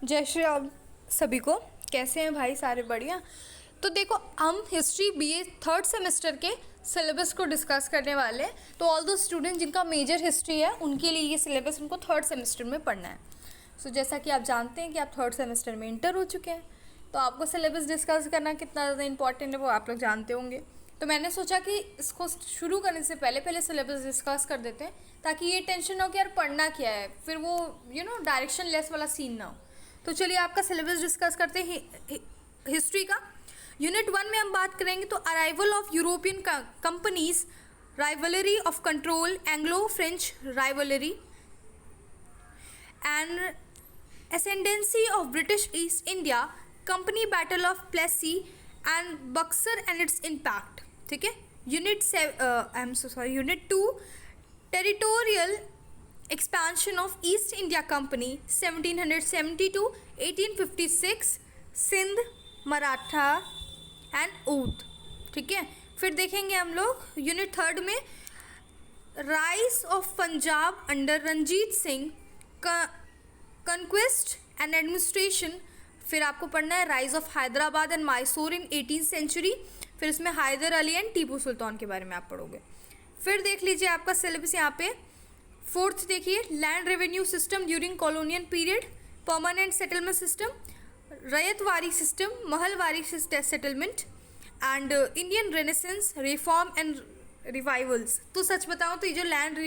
जय श्री राम सभी को। कैसे हैं भाई? सारे बढ़िया। तो देखो, हम हिस्ट्री बीए थर्ड सेमेस्टर के सिलेबस को डिस्कस करने वाले हैं। तो ऑल दो स्टूडेंट जिनका मेजर हिस्ट्री है उनके लिए ये सिलेबस उनको थर्ड सेमेस्टर में पढ़ना है। सो जैसा कि आप जानते हैं कि आप थर्ड सेमेस्टर में इंटर हो चुके हैं, तो आपको सिलेबस डिस्कस करना कितना ज़्यादा इंपॉर्टेंट है वो आप लोग जानते होंगे। तो मैंने सोचा कि इसको शुरू करने से पहले सिलेबस डिस्कस कर देते हैं, ताकि ये टेंशन हो कि यार पढ़ना क्या है, फिर वो डायरेक्शन लेस वाला सीन ना हो। तो चलिए आपका सिलेबस डिस्कस करते हैं हिस्ट्री का। यूनिट 1 में हम बात करेंगे तो arrival of European companies, rivalry of control, Anglo French rivalry and ascendancy of British East India Company, Battle of Plassey and Buxar and its impact। ठीक है। Unit 2 territorial expansion of East India Company 1770 to 1856, Sindh, Maratha and Oudh. ठीक है। फिर देखेंगे हम लोग unit 3 में rise of Punjab under Ranjit Singh, conquest and administration. फिर आपको पढ़ना है rise of Hyderabad and Mysore in 18th century. फिर इसमें हैदर अली एंड टीपू सुल्तान के बारे में आप पढ़ोगे। फिर देख लीजिए आपका सिलेबस यहाँ पे। 4th देखिए, land revenue system during colonial period, permanent settlement system, Ryotwari system, Mahalwari settlement and Indian renaissance, reform and revivals. तो सच बताऊं तो ये जो लैंड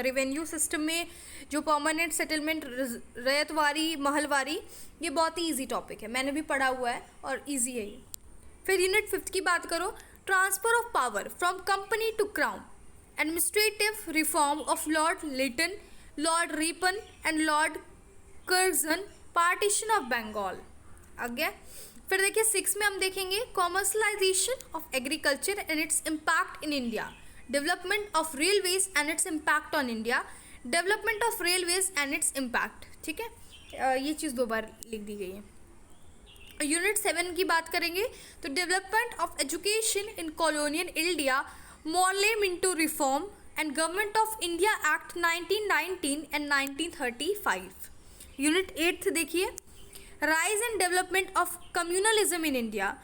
रेवेन्यू सिस्टम में जो परमानेंट सेटलमेंट, रैयतवारी, महलवारी, ये बहुत ही इजी टॉपिक है, मैंने भी पढ़ा हुआ है और इजी है ये। फिर यूनिट 5 की बात करो, transfer of power from company to crown, administrative reform of Lord Lytton, Lord Ripon and Lord Curzon, partition of Bengal. आगे फिर देखिए 6 में हम देखेंगे commercialisation of agriculture and its impact in India, development of railways and its impact on India, development of railways and its impact. ठीक है, ये चीज़ 2 बार लिख दी गई है। यूनिट 7 की बात करेंगे तो development of education in colonial India, Morley Minto reform and government of India act 1919 and 1935। Unit 8 देखिए, rise and development of communalism in India,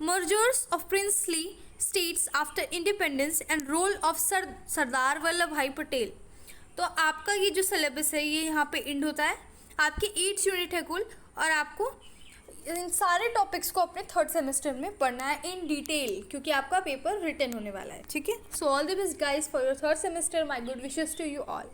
mergers of princely states after independence and role of Sardar Vallabh भाई पटेल। तो आपका ये जो syllabus है ये यहाँ पे एंड होता है। आपके 8 यूनिट है कुल, और आपको इन सारे टॉपिक्स को अपने थर्ड सेमेस्टर में पढ़ना है इन डिटेल, क्योंकि आपका पेपर रिटन होने वाला है। ठीक है। So all the best guys for your third semester. My good wishes to you all.